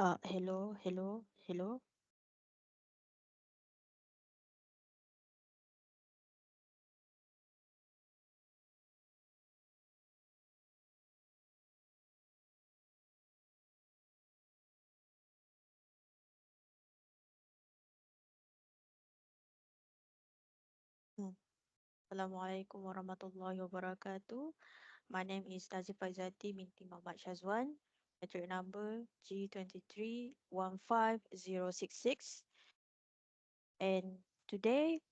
Hello. Hmm. Assalamualaikum warahmatullahi wabarakatuh. My name is Nazifa Izzati binti Muhammad SHAZWAN. Matric number G2315066. And today,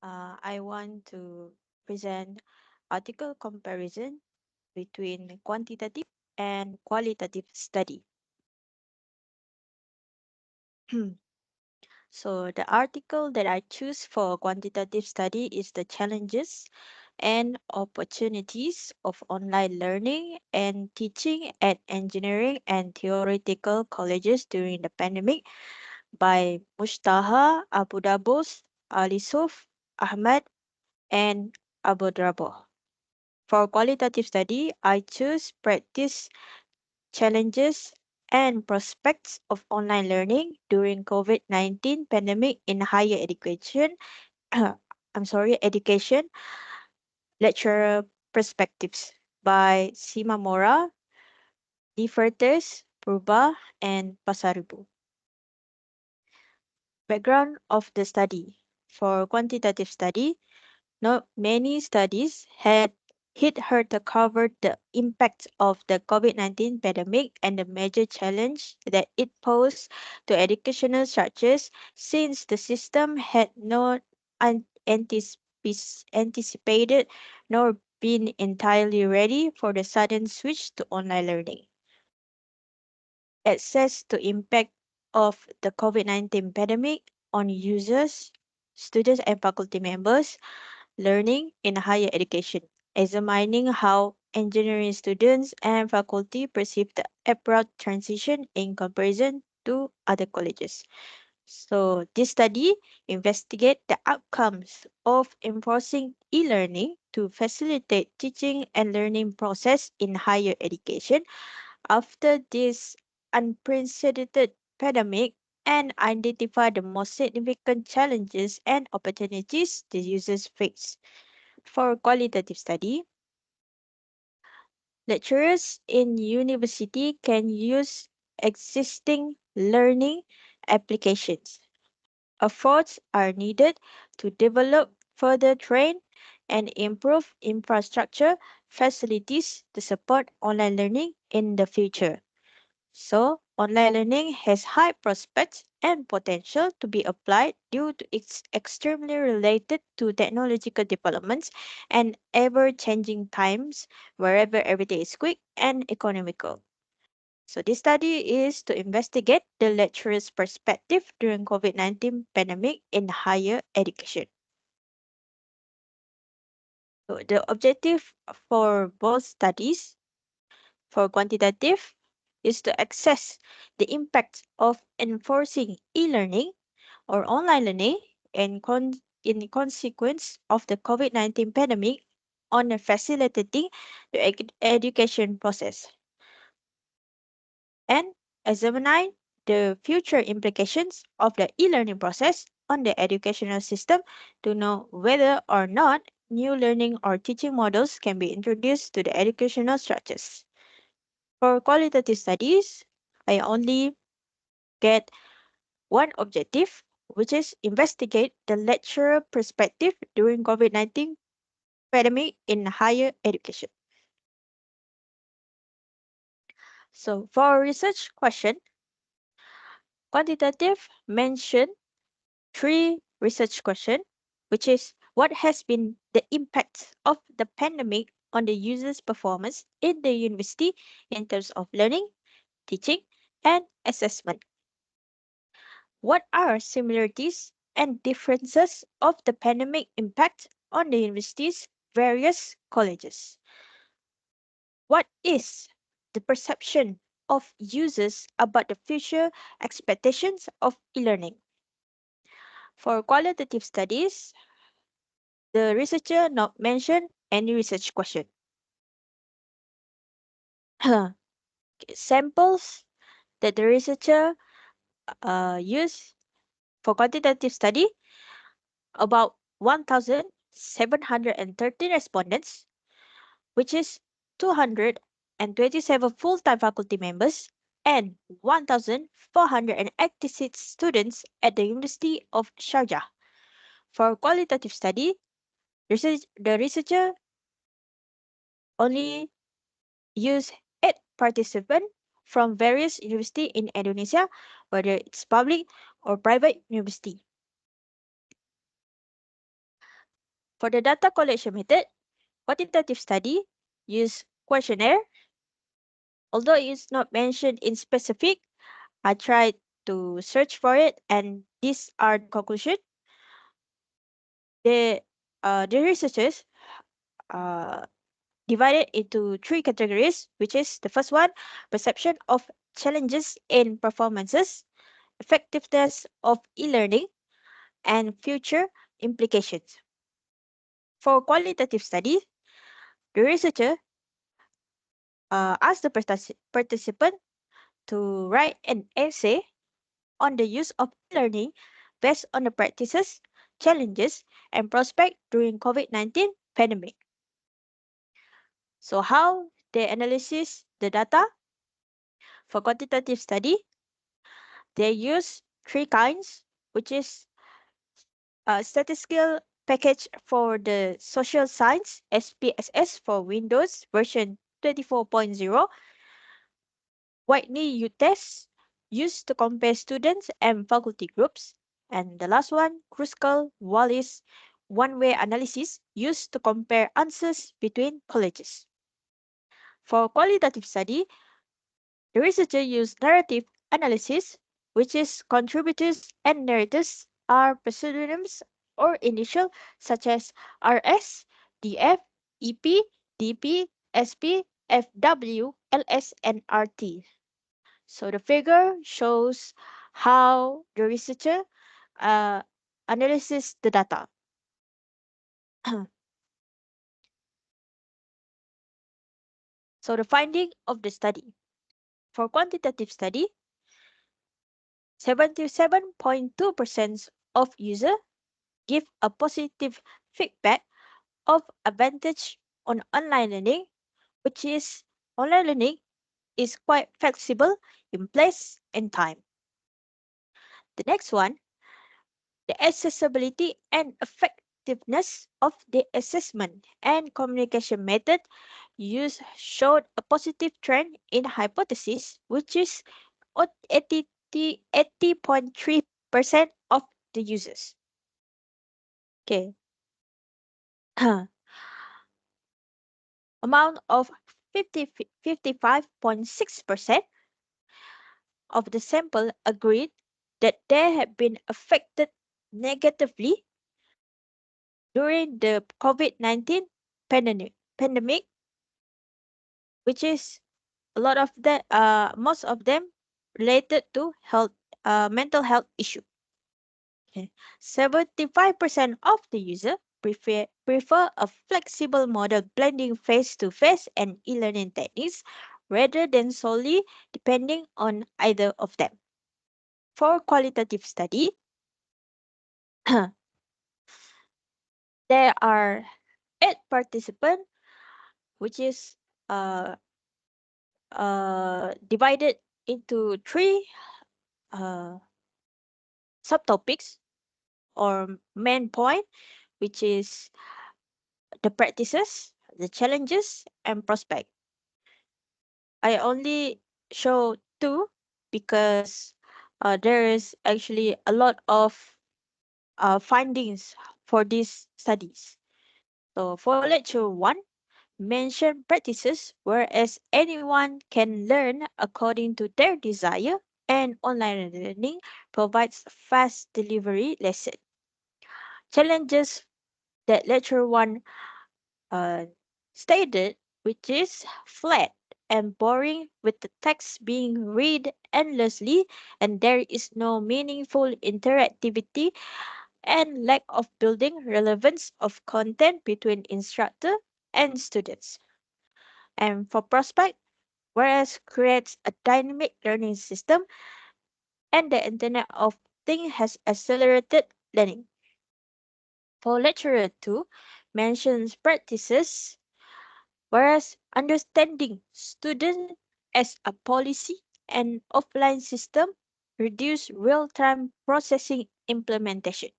I want to present article comparison between quantitative and qualitative study. So the article that I choose for quantitative study is the challenges and opportunities of online learning and teaching at engineering and theoretical colleges during the pandemic by Mustaha Abu Dabus, Alisuf Ahmad, and Abu Drabo. For qualitative study, I choose practice challenges and prospects of online learning during COVID-19 pandemic in higher education. Education lecturer perspectives by Simamora, Difertes, Purba, and Pasaribu. Background of the study. For quantitative study, not many studies had hitherto covered the impact of the COVID-19 pandemic and the major challenge that it posed to educational structures since the system had not anticipated nor been entirely ready for the sudden switch to online learning. Assess the impact of the COVID-19 pandemic on users, students, and faculty members learning in higher education, examining how engineering students and faculty perceive the abrupt transition in comparison to other colleges. So this study investigates the outcomes of enforcing e-learning to facilitate teaching and learning process in higher education after this unprecedented pandemic and identify the most significant challenges and opportunities the users face. For qualitative study, lecturers in university can use existing learning applications. Efforts are needed to develop further train and improve infrastructure facilities to support online learning in the future. So, online learning has high prospects and potential to be applied due to its extremely related to technological developments and ever changing times wherever everything is quick and economical. So, this study is to investigate the lecturer's perspective during COVID-19 pandemic in higher education. So, the objective for both studies for quantitative is to assess the impact of enforcing e-learning or online learning in consequence of the COVID-19 pandemic on facilitating the education process and examine the future implications of the e-learning process on the educational system to know whether or not new learning or teaching models can be introduced to the educational structures. For qualitative studies, I only get one objective, which is investigate the lecturer perspective during COVID-19 pandemic in higher education. So for research question, quantitative mention three research question, which is what has been the impact of the pandemic on the user's performance in the university in terms of learning, teaching, and assessment. What are similarities and differences of the pandemic impact on the university's various colleges? What is the perception of users about the future expectations of e-learning? For qualitative studies, the researcher not mention any research question. Samples that the researcher used for quantitative study about 1,713 respondents, which is 227 full-time faculty members and 1,486 students at the University of Sharjah. For qualitative study, the researcher only used 8 participants from various universities in Indonesia, whether it's public or private university. For the data collection method, quantitative study use questionnaire. Although it's not mentioned in specific, I tried to search for it, and these are the conclusion. The the researchers uh, divided into 3 categories, which is the first one, perception of challenges in performances, effectiveness of e-learning, and future implications. For qualitative study, the researcher asked the participant to write an essay on the use of e-learning based on the practices, challenges, and prospects during COVID-19 pandemic. So how they analyze the data for quantitative study, they use 3 kinds, which is a statistical package for the social science, SPSS for Windows version 24.0, Whitney U test used to compare students and faculty groups, and the last one, Kruskal Wallis one-way analysis used to compare answers between colleges. For qualitative study, the researcher used narrative analysis, which is contributors and narrators are pseudonyms or initial such as RS, DF, EP, DP, SP, FW, LS, and RT. So the figure shows how the researcher uh, analyzes the data. So the finding of the study. For quantitative study, 77.2% of users give a positive feedback of advantage on online learning, which is online learning is quite flexible in place and time. The next one, the accessibility and effectiveness of the assessment and communication method used showed a positive trend in hypothesis, which is 80.3% of the users. Okay. Amount of 55.6% of the sample agreed that they had been affected negatively during the COVID-19 pandemic, which is a lot of that, most of them related to health, mental health issue. Okay. 75% of the user prefer a flexible model blending face-to-face and e-learning techniques rather than solely depending on either of them. For qualitative study, there are 8 participants, which is uh, divided into 3 subtopics or main point, which is the practices, the challenges, and prospect. I only show 2 because there is actually a lot of findings for these studies. So for lecture 1, mention practices whereas anyone can learn according to their desire and online learning provides fast delivery lesson. Challenges that lecture 1 uh, stated, which is flat and boring with the text being read endlessly and there is no meaningful interactivity and lack of building relevance of content between instructor and students. And for prospect, whereas creates a dynamic learning system, and the Internet of Things has accelerated learning. For lecturer 2, mentions practices, whereas understanding student as a policy and offline system reduce real-time processing implementation,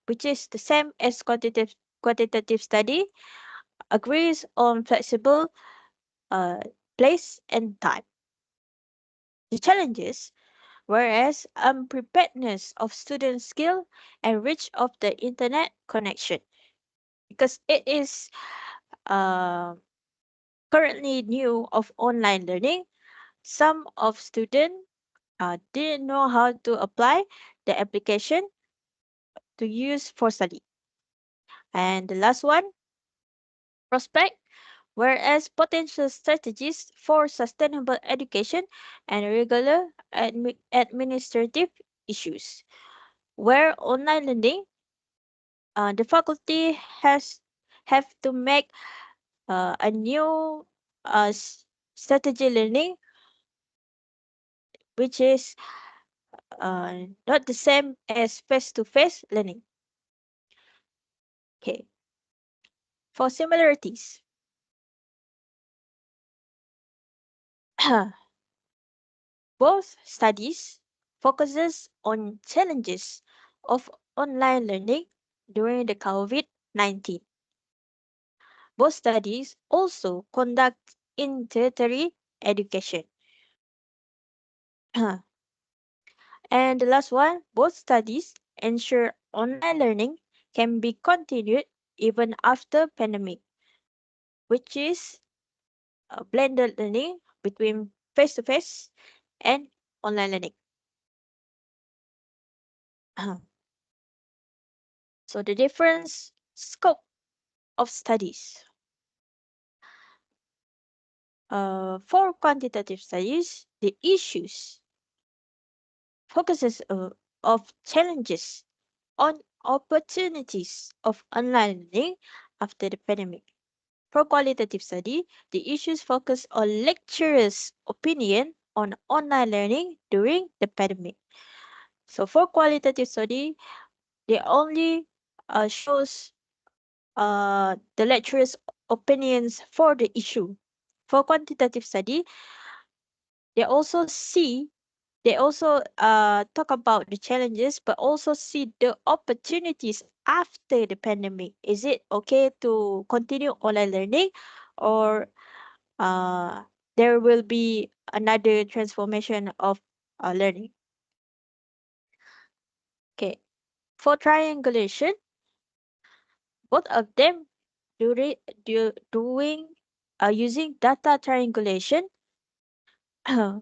which is the same as quantitative study, agrees on flexible uh, place and time. The challenges, whereas unpreparedness of student skill and reach of the internet connection, because it is uh, currently new of online learning. Some of students didn't know how to apply the application to use for study. And the last one, prospect, whereas potential strategies for sustainable education and regular administrative issues. Where online learning, the faculty has have to make a new strategy learning, which is not the same as face-to-face learning. Okay. For similarities, both studies focuses on challenges of online learning during the COVID-19. Both studies also conduct in tertiary education. And the last one, both studies ensure online learning can be continued even after pandemic, which is a blended learning between face-to-face and online learning. So the difference scope of studies. For quantitative studies, the issues focuses of challenges on opportunities of online learning after the pandemic. For qualitative study, the issues focus on lecturers' opinion on online learning during the pandemic. So for qualitative study, they only shows the lecturer's opinions for the issue. For quantitative study, they also see they also talk about the challenges but also see the opportunities after the pandemic. Is it okay to continue online learning, or uh, there will be another transformation of learning? Okay. For triangulation, both of them doing using data triangulation,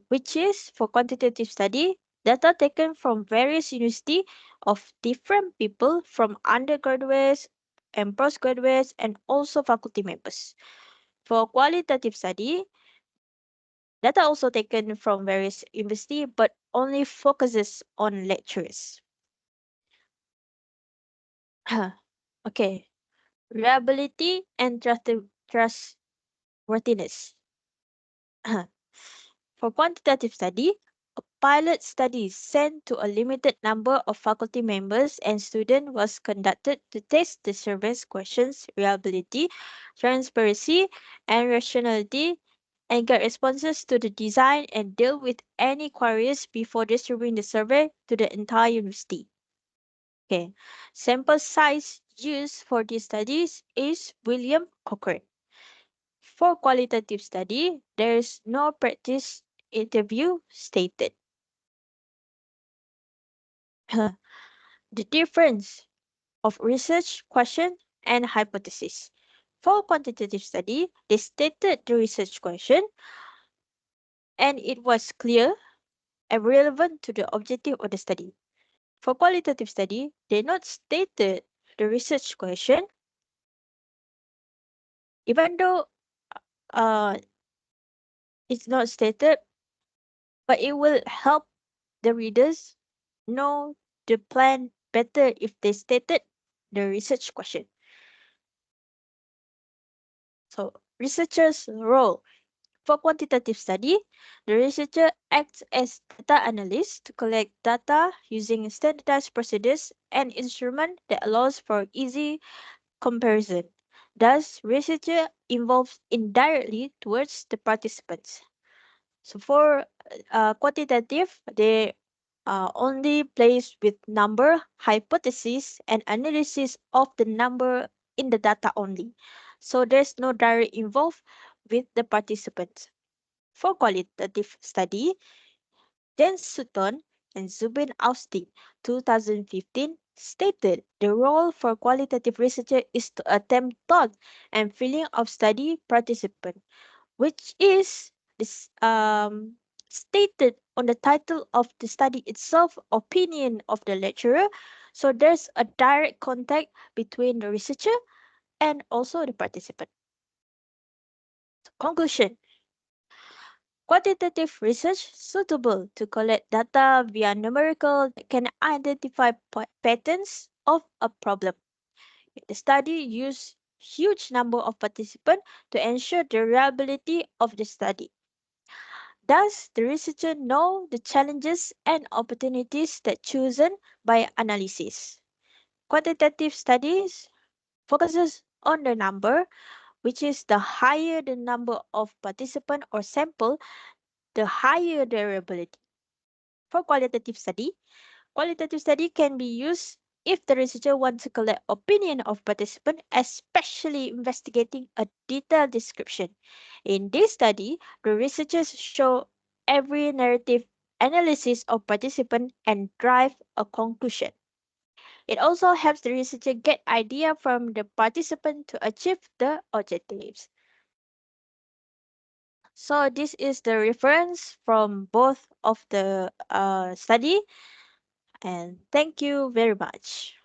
which is for quantitative study, data taken from various university of different people from undergraduates and postgraduates and also faculty members. For qualitative study, data also taken from various university but only focuses on lecturers. Okay, reliability and trustworthiness. For quantitative study, a pilot study sent to a limited number of faculty members and students was conducted to test the survey's questions, reliability, transparency, and rationality, and get responses to the design and deal with any queries before distributing the survey to the entire university. Okay. Sample size used for these studies is William Cochrane. For qualitative study, there is no practice interview stated. The difference of research question and hypothesis. For quantitative study, they stated the research question and it was clear and relevant to the objective of the study. For qualitative study, they not stated the research question, even though uh, it's not stated, but it will help the readers know the plan better if they stated the research question. So, researchers' role. For quantitative study, the researcher acts as data analyst to collect data using standardized procedures and instrument that allows for easy comparison. Thus, researcher involves indirectly towards the participants. So for quantitative, they only plays with number, hypothesis, and analysis of the number in the data only. So there's no direct involved with the participants. For qualitative study, Dan Sutton and Zubin Austin, 2015, stated the role for qualitative researcher is to attempt thought and feeling of study participant, which is this, stated on the title of the study itself, opinion of the lecturer. So there's a direct contact between the researcher and also the participant. Conclusion. Quantitative research suitable to collect data via numerical that can identify patterns of a problem. The study used huge number of participants to ensure the reliability of the study. Thus, the researcher know the challenges and opportunities that chosen by analysis. Quantitative studies focuses on the number, which is the higher the number of participant or sample, the higher the reliability. For qualitative study can be used if the researcher wants to collect opinion of participant, especially investigating a detailed description. In this study, the researchers show every narrative analysis of participant and drive a conclusion. It also helps the researcher get idea from the participant to achieve the objectives. So this is the reference from both of the study, and thank you very much.